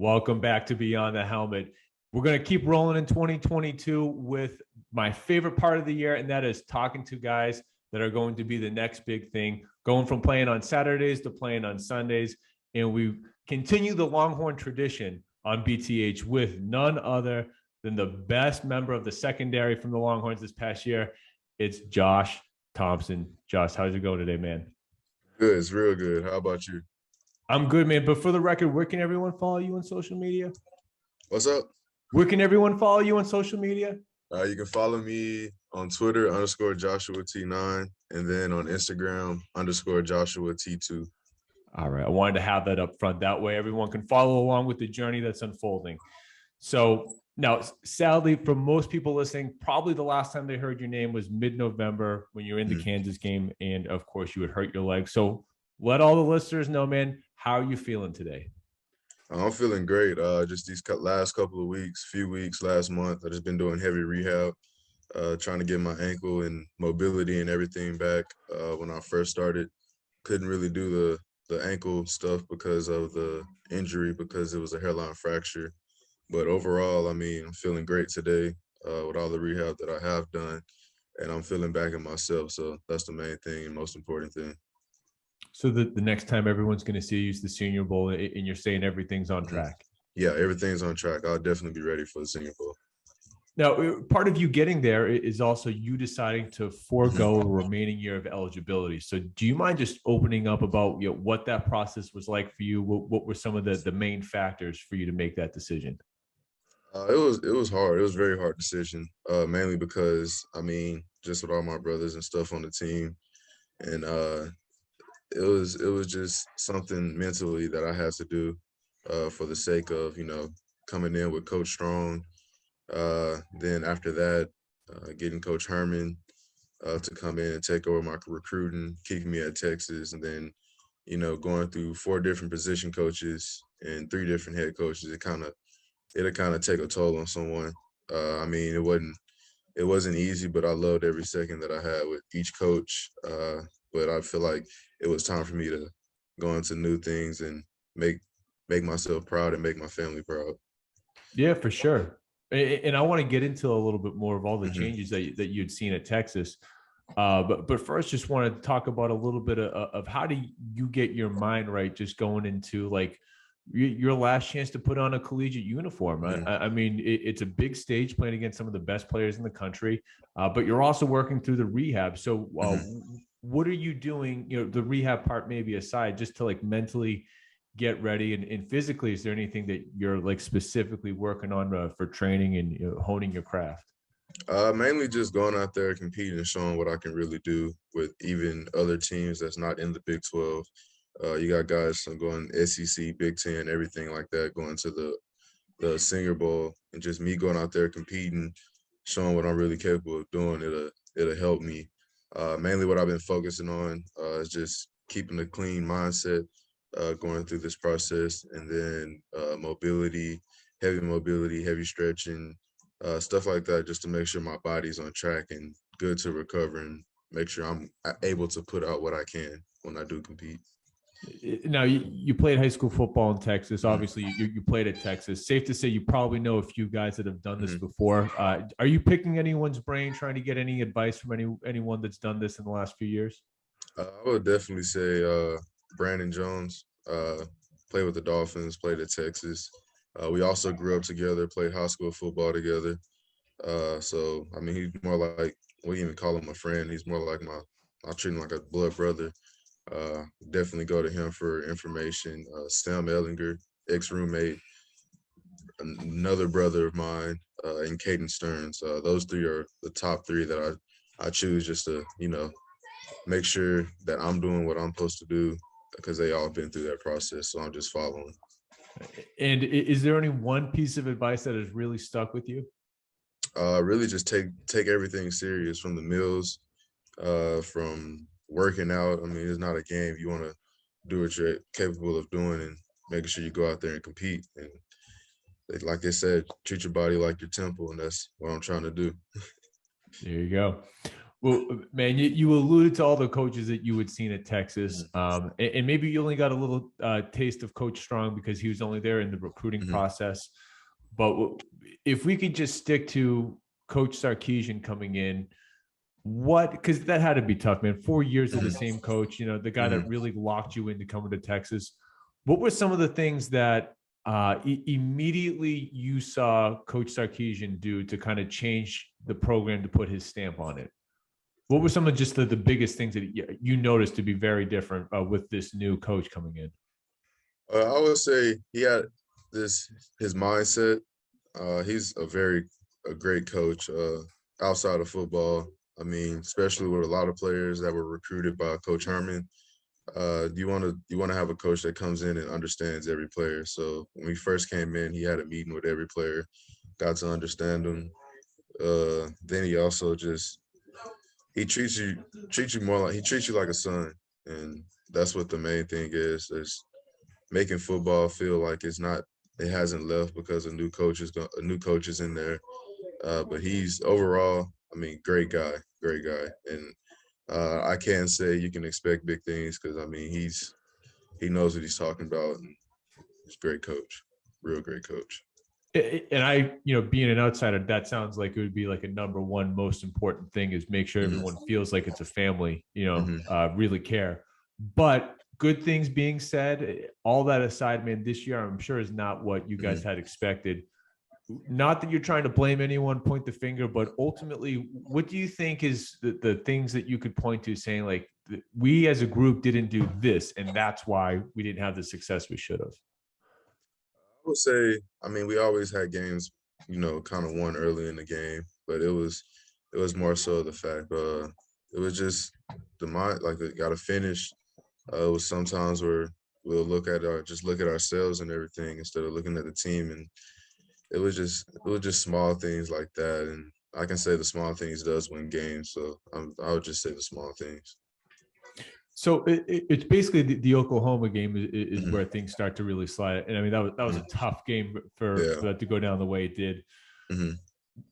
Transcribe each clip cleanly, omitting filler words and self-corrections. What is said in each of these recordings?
Welcome back to Beyond the Helmet. We're going to keep rolling in 2022 with my favorite part of the year, and that is talking to guys that are going to be the next big thing, going from playing on Saturdays to playing on Sundays. And we continue the Longhorn tradition on BTH with none other than the best member of the secondary from the Longhorns this past year. It's Josh Thompson. Josh, how's it going today, man? Good. It's real good. How about you? I'm good, man. But for the record, where can everyone follow you on social media? What's up? Where can everyone follow you on social media? You can follow me on Twitter _JoshuaT9 and then on Instagram _JoshuaT2. All right. I wanted to have that up front. That way everyone can follow along with the journey that's unfolding. So now, sadly, for most people listening, probably the last time they heard your name was mid-November when you were in the Kansas game. And of course, you had hurt your leg. So let all the listeners know, man, how are you feeling today? I'm feeling great. Just these last couple of weeks, last month, I've just been doing heavy rehab, trying to get my ankle and mobility and everything back. When I first started, couldn't really do the ankle stuff because of the injury, because it was a hairline fracture. But overall, I mean, I'm feeling great today with all the rehab that I have done, and I'm feeling back in myself. So that's the main thing and most important thing. So the next time everyone's going to see you is the Senior Bowl, and you're saying everything's on track. Yeah, everything's on track. I'll definitely be ready for the Senior Bowl. Now, part of you getting there is also you deciding to forego the remaining year of eligibility. So do you mind just opening up about what that process was like for you? What were some of the main factors for you to make that decision? It was hard. It was a very hard decision, mainly because, I mean, just with all my brothers and stuff on the team. And it was just something mentally that I had to do for the sake of, coming in with Coach Strong. Then after that, getting Coach Herman to come in and take over my recruiting, keeping me at Texas, and then, going through 4 different position coaches and 3 different head coaches, it'll kind of take a toll on someone. I mean, it wasn't easy, but I loved every second that I had with each coach. But I feel like it was time for me to go into new things and make myself proud and make my family proud. Yeah, for sure. And I want to get into a little bit more of all the changes that you'd seen at Texas. But first, just want to talk about a little bit of how do you get your mind right just going into like your last chance to put on a collegiate uniform. I mean, it's a big stage playing against some of the best players in the country, but you're also working through the rehab. So what are you doing, the rehab part maybe aside, just to like mentally get ready and physically, is there anything that you're like specifically working on for training and honing your craft? Mainly just going out there, competing and showing what I can really do with even other teams that's not in the Big 12. You got guys going SEC, Big 10, everything like that, going to the Senior Bowl, and just me going out there competing, showing what I'm really capable of doing. It'll help me. Mainly what I've been focusing on is just keeping a clean mindset going through this process, and then mobility, heavy stretching, stuff like that, just to make sure my body's on track and good to recover and make sure I'm able to put out what I can when I do compete. Now, you played high school football in Texas. Obviously, you played at Texas. Safe to say you probably know a few guys that have done this before. Are you picking anyone's brain, trying to get any advice from anyone that's done this in the last few years? I would definitely say Brandon Jones, played with the Dolphins, played at Texas. We also grew up together, played high school football together. So, I mean, he's more like, we even call him a friend. He's more like I treat him like a blood brother. Definitely go to him for information. Sam Ellinger, ex-roommate, another brother of mine, and Caden Stearns. Those 3 are the top 3 that I choose just to, make sure that I'm doing what I'm supposed to do, because they all been through that process. So I'm just following. And is there any one piece of advice that has really stuck with you? Really just take everything serious, from the meals, from working out. I mean, it's not a game. You want to do what you're capable of doing and making sure you go out there and compete. And like they said, treat your body like your temple, and that's what I'm trying to do. There you go. Well, man, you alluded to all the coaches that you had seen at Texas, and maybe you only got a little taste of Coach Strong because he was only there in the recruiting process. But if we could just stick to Coach Sarkisian coming in, because that had to be tough, man. 4 years of the same coach, the guy that really locked you into coming to Texas. What were some of the things that immediately you saw Coach Sarkisian do to kind of change the program to put his stamp on it? What were some of just the biggest things that you noticed to be very different with this new coach coming in? I would say he had his mindset. He's a great coach outside of football. I mean, especially with a lot of players that were recruited by Coach Herman. You want to have a coach that comes in and understands every player. So when we first came in, he had a meeting with every player, got to understand them. Then he also he treats you like a son, and that's what the main thing is. Is making football feel like it hasn't left because a new coach is in there. But he's overall, I mean, great guy, and I can't say you can expect big things because I mean he knows what he's talking about, and he's a great coach, real great coach. And I, being an outsider, that sounds like it would be like a number one most important thing is make sure everyone feels like it's a family, really care. But good things being said, all that aside, man, this year I'm sure is not what you guys had expected. Not that you're trying to blame anyone, point the finger, but ultimately, what do you think is the things that you could point to saying like we as a group didn't do this and that's why we didn't have the success we should have? I would say, I mean, we always had games, kind of won early in the game, but it was more so the fact, it was just the mind, like it got to finish. It was sometimes where we'll look at ourselves and everything instead of looking at the team, and it was just small things like that. And I can say the small things does win games, so I would just say the small things. So it's basically the Oklahoma game is where things start to really slide. And I mean, that was a tough game for that to go down the way it did.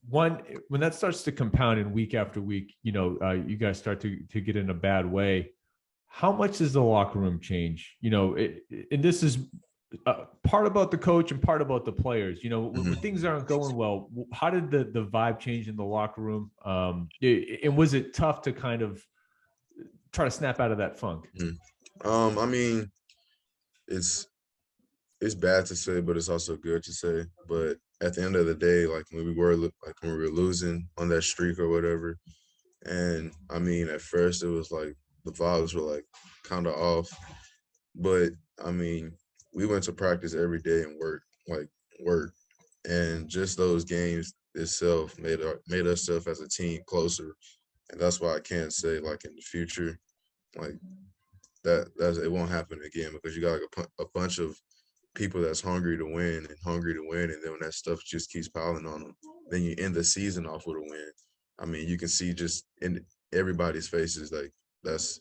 When that starts to compound in week after week, you guys start to get in a bad way. How much does the locker room change? And this is part about the coach and part about the players. When things aren't going well, how did the vibe change in the locker room? And was it tough to kind of try to snap out of that funk? I mean, it's bad to say, but it's also good to say. But at the end of the day, like when we were losing on that streak or whatever, and I mean, at first it was like the vibes were like kind of off, but I mean, we went to practice every day and work, and just those games itself made us as a team closer. And that's why I can't say like in the future, like that's it won't happen again because you got like a bunch of people that's hungry to win, and then when that stuff just keeps piling on them, then you end the season off with a win. I mean, you can see just in everybody's faces like that's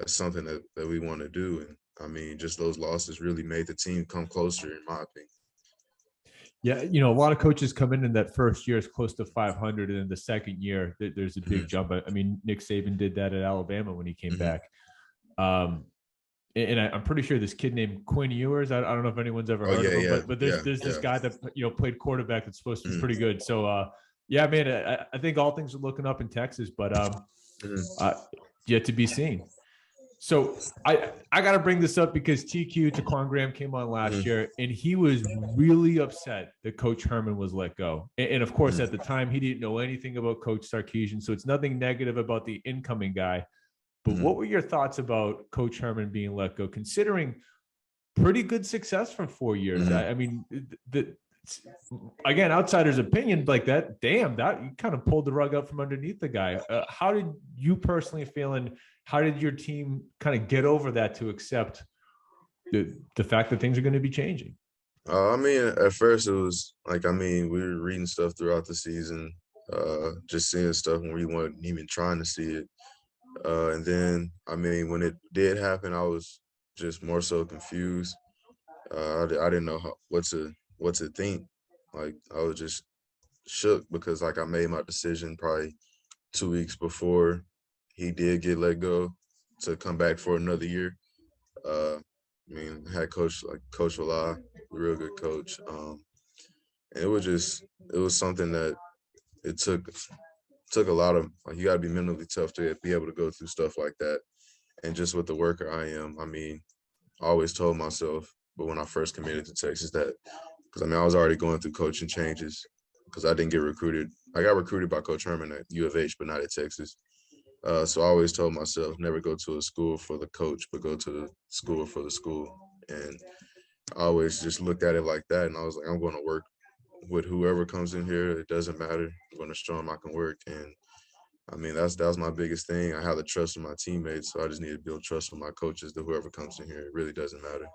something that we want to do, and I mean, just those losses really made the team come closer, in my opinion. Yeah, a lot of coaches come in that first year is close to 500, and then the second year there's a big jump. I mean, Nick Saban did that at Alabama when he came back. And I'm pretty sure this kid named Quinn Ewers. I don't know if anyone's ever heard of him, but there's this guy that played quarterback that's supposed to be pretty good. So yeah, man, I think all things are looking up in Texas, but yet to be seen. So I got to bring this up because TQ Taquan Graham came on last year, and he was really upset that Coach Herman was let go. And of course, at the time, he didn't know anything about Coach Sarkisian, so it's nothing negative about the incoming guy. But what were your thoughts about Coach Herman being let go, considering pretty good success for 4 years? I mean, again, outsider's opinion like that, damn, that you kind of pulled the rug out from underneath the guy. How did you personally feel, and how did your team kind of get over that to accept the fact that things are going to be changing? I mean, at first it was like, I mean, we were reading stuff throughout the season, just seeing stuff when we weren't even trying to see it. And then, I mean, when it did happen, I was just more so confused. I didn't know what to think. Like, I was just shook because, like, I made my decision probably 2 weeks before he did get let go to come back for another year. I mean, I had Coach Wala, a real good coach. And it was something that it took a lot of, like, you got to be mentally tough to be able to go through stuff like that. And just with the worker I am, I mean, I always told myself, but when I first committed to Texas, that because I mean I was already going through coaching changes because I didn't get recruited. I got recruited by Coach Herman at U of H, but not at Texas. So I always told myself never go to a school for the coach, but go to the school for the school. And I always just looked at it like that, and I was like, I'm going to work with whoever comes in here. It doesn't matter. I'm going to show them I can work. And I mean, that was my biggest thing. I have the trust in my teammates, so I just need to build trust with my coaches to whoever comes in here. It really doesn't matter.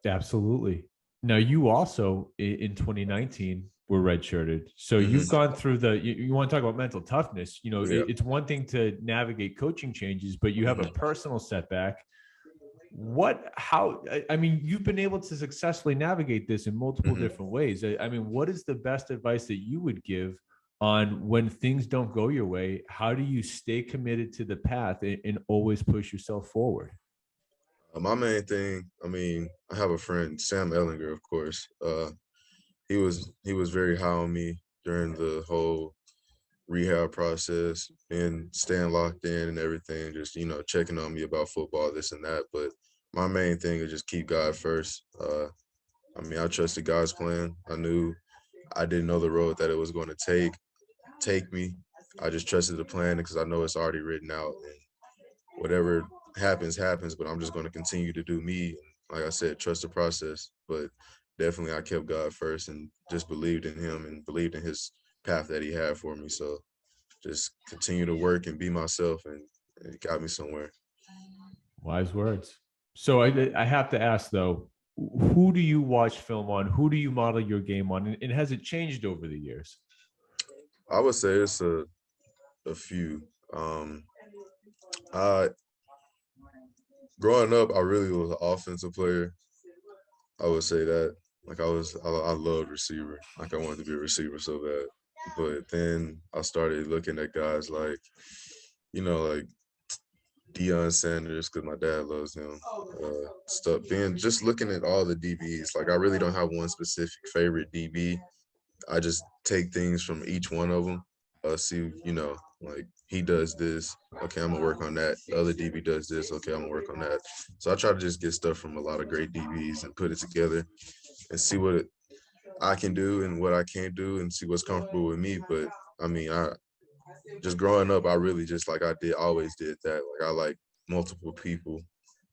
Absolutely. Now, you also in 2019 were redshirted. So you've Mm-hmm. gone through you want to talk about mental toughness. You know, Yeah. it's one thing to navigate coaching changes, but you have a Mm-hmm. personal setback. I mean, you've been able to successfully navigate this in multiple Mm-hmm. different ways. I mean, what is the best advice that you would give on when things don't go your way? How do you stay committed to the path and always push yourself forward? My main thing, I mean, I have a friend, Sam Ellinger, of course. He was very high on me during the whole rehab process and staying locked in and everything, just, checking on me about football, this and that. But my main thing is just keep God first. I mean, I trusted God's plan. I didn't know the road that it was going to take me. I just trusted the plan because I know it's already written out. And whatever happens, happens. But I'm just going to continue to do me. Like I said, trust the process. But definitely, I kept God first and just believed in Him and believed in His path that He had for me. So just continue to work and be myself, and it got me somewhere. Wise words. So I have to ask though, who do you watch film on? Who do you model your game on? And has it changed over the years? I would say it's a few. I Growing up, I really was an offensive player. I would say that. Like I loved receiver. Like I wanted to be a receiver so bad. But then I started looking at guys like, like Deion Sanders, because my dad loves him. Stuff being just looking at all the DBs. Like I really don't have one specific favorite DB. I just take things from each one of them. See, like he does this. Okay, I'm gonna work on that. The other DB does this. Okay, I'm gonna work on that. So I try to just get stuff from a lot of great DBs and put it together and see what I can do and what I can't do and see what's comfortable with me. But I mean, I just growing up, I really just like I did always did that. Like I like multiple people,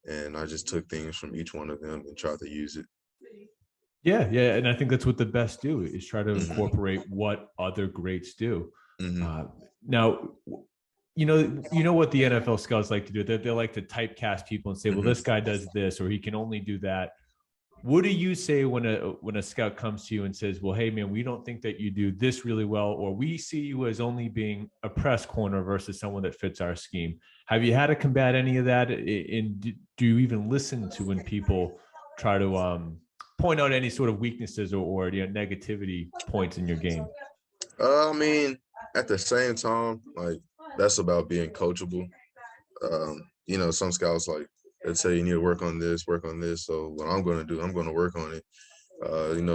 and I just took things from each one of them and tried to use it. Yeah, yeah, and I think that's what the best do is try to Mm-hmm. incorporate what other greats do. Mm-hmm. Now, you know what the NFL scouts like to do. They like to typecast people and say, "Well, this Mm-hmm. guy does this, or he can only do that." What do you say when a scout comes to you and says, "Well, hey man, we don't think that you do this really well, or we see you as only being a press corner versus someone that fits our scheme"? Have you had to combat any of that? And do you even listen to when people try to point out any sort of weaknesses or negativity points in your game? I mean, at the same time, like that's about being coachable. Some scouts like they tell you need to work on this, work on this. So what I'm going to do, I'm going to work on it.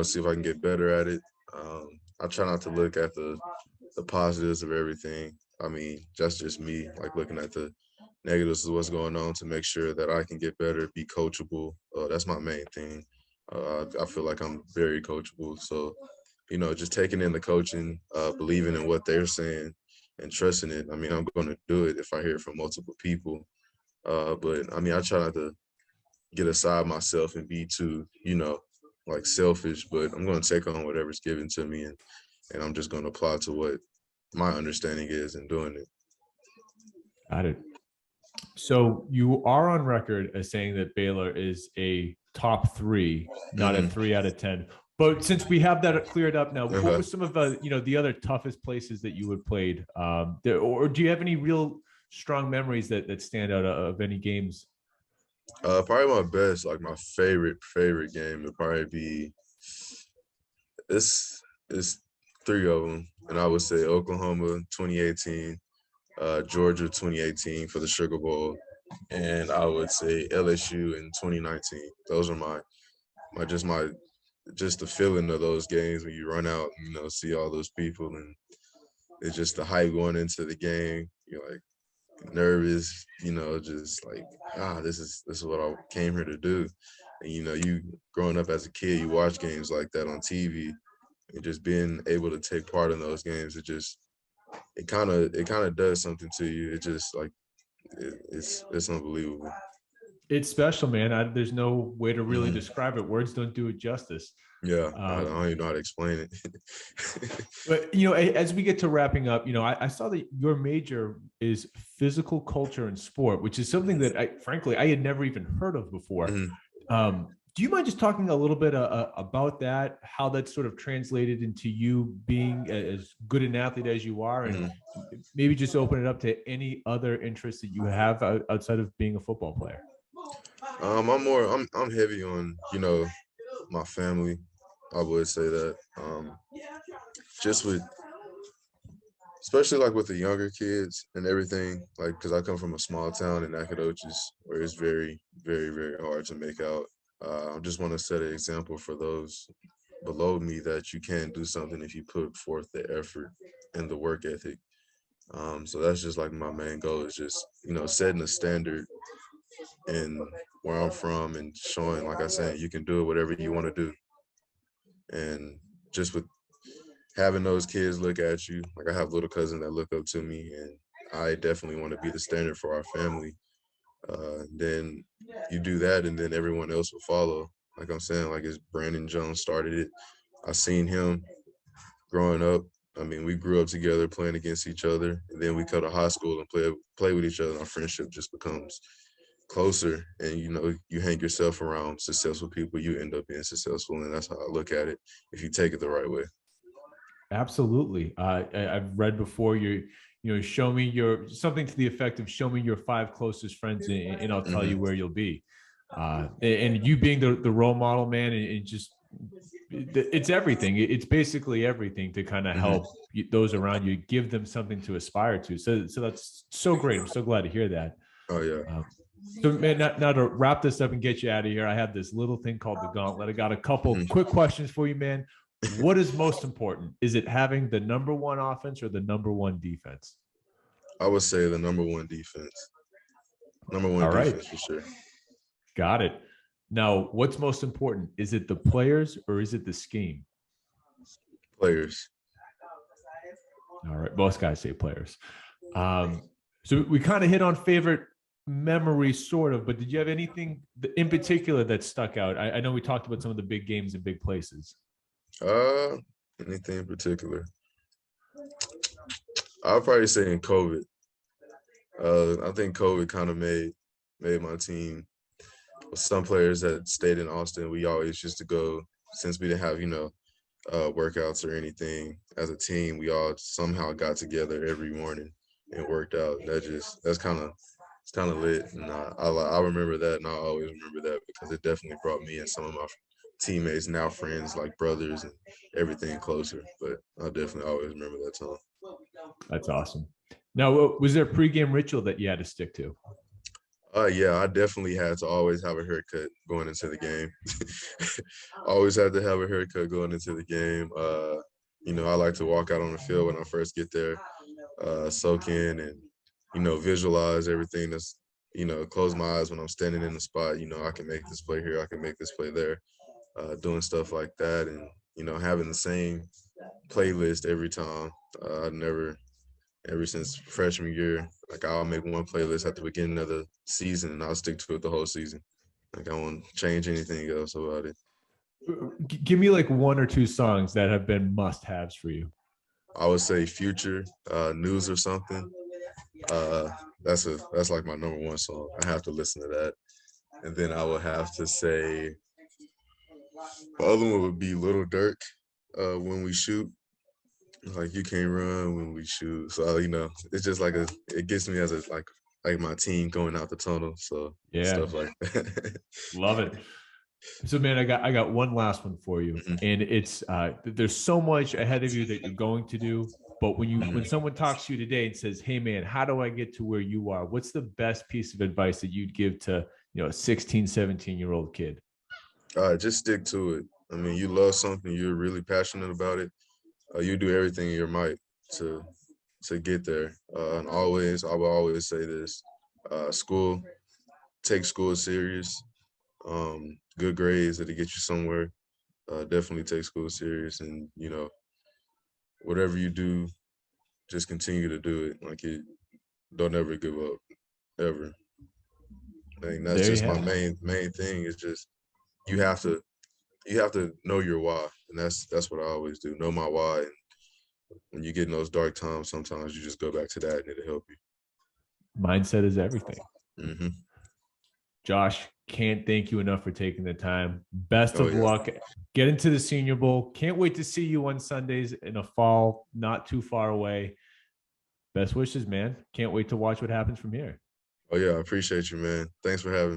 See if I can get better at it. I try not to look at the positives of everything. I mean, that's just me, like looking at the negatives of what's going on to make sure that I can get better, be coachable. That's my main thing. I feel like I'm very coachable. So, just taking in the coaching, believing in what they're saying and trusting it. I mean, I'm going to do it if I hear it from multiple people. But I mean, I try not to get aside myself and be too, like selfish, but I'm going to take on whatever's given to me and I'm just going to apply to what my understanding is and doing it. Got it. So you are on record as saying that Baylor is a top three, not a Mm-hmm. 3 out of 10. But since we have that cleared up now, what were Okay. some of the other toughest places that you had played? Or do you have any real strong memories that stand out of any games? Probably my best, like my favorite game would probably be it's Three of them, and I would say Oklahoma 2018, Georgia 2018 for the Sugar Bowl, and I would say LSU in 2019. Those are my just the feeling of those games when you run out, see all those people, and it's just the hype going into the game. You're like nervous, just like this is what I came here to do. And you growing up as a kid, you watch games like that on TV, and just being able to take part in those games, it kind of does something to you. It just like it's unbelievable. It's special, man. There's no way to really describe it. Words don't do it justice. Yeah, I don't even know how to explain it. But, as we get to wrapping up, I saw that your major is physical culture and sport, which is something that frankly, I had never even heard of before. Do you mind just talking a little bit about that, how that sort of translated into you being as good an athlete as you are, and maybe just open it up to any other interests that you have outside of being a football player? I'm heavy on, my family. I would say that. Just especially like with the younger kids and everything, like, because I come from a small town in Nacogdoches where it's very, very, very hard to make out. I just want to set an example for those below me that you can do something if you put forth the effort and the work ethic. So that's just like my main goal is just, setting a standard and where I'm from and showing, like I said, you can do it, whatever you want to do. And just with having those kids look at you, like I have little cousins that look up to me, and I definitely want to be the standard for our family. Then you do that, and then everyone else will follow. Like I'm saying, like as Brandon Jones started it, I seen him growing up. I mean, we grew up together playing against each other, and then we go to high school and play with each other. And our friendship just becomes closer, and you hang yourself around successful people, you end up being successful, and that's how I look at it if you take it the right way. Absolutely. I've read before show me something to the effect of show me your 5 closest friends and I'll tell you where you'll be. And you being the role model, man, and just it's everything. It's basically everything to kind of help those around you, give them something to aspire to. So that's so great. I'm so glad to hear that. Oh yeah. So, man, now to wrap this up and get you out of here, I have this little thing called the gauntlet. I got a couple quick questions for you, man. What is most important? Is it having the number 1 offense or the number 1 defense? I would say the number 1 defense. Number 1 defense for sure. Got it. Now, what's most important? Is it the players or is it the scheme? Players. All right. Most guys say players. So we kind of hit on favorite memory, sort of, but did you have anything in particular that stuck out? I know we talked about some of the big games and big places. Anything in particular? I'll probably say in COVID. I think COVID kind of made my team. Some players that stayed in Austin, we always used to go, since we didn't have, workouts or anything as a team, we all somehow got together every morning and worked out. It's kind of lit. And I remember that, and I always remember that because it definitely brought me and some of my teammates, now friends, like brothers, and everything closer. But I definitely always remember that time. That's awesome. Now, was there a pregame ritual that you had to stick to? Yeah, I definitely had to always have a haircut going into the game. Always had to have a haircut going into the game. I like to walk out on the field when I first get there, soak in and, visualize everything that's, close my eyes when I'm standing in the spot. I can make this play here, I can make this play there, doing stuff like that. And, having the same playlist every time. Ever since freshman year, like I'll make one playlist at the beginning of the season and I'll stick to it the whole season. Like I won't change anything else about it. Give me like 1 or 2 songs that have been must-haves for you. I would say Future, News or Something. That's like my number 1 song. I have to listen to that. And then I would have to say the other one would be Little Dirk, When We Shoot. Like you can't run when we shoot. So it's just like it gets me as like my team going out the tunnel. So yeah, stuff like that. Love it. So, man, I got one last one for you, Hmm. and it's there's so much ahead of you that you're going to do. But when Hmm. someone talks to you today and says, "Hey, man, how do I get to where you are?" What's the best piece of advice that you'd give to a 16, 17-year-old kid? Just stick to it. I mean, you love something, you're really passionate about it. You do everything in your might to to get there. And always, I will always say this: school, take school serious. Good grades that'll get you somewhere. Definitely take school serious, and whatever you do, just continue to do it. Like it, don't ever give up, ever. I think that's There you just my have it. main thing. Is just you have to know your why, and that's what I always do. Know my why, and when you get in those dark times, sometimes you just go back to that, and it'll help Mindset is everything. you. Hmm. Josh, can't thank you enough for taking the time. Best Oh of yeah. luck. Get into the Senior Bowl. Can't wait to see you on Sundays in a fall not too far away. Best wishes, man. Can't wait to watch what happens from here. Oh yeah. I appreciate you, man. Thanks for having me.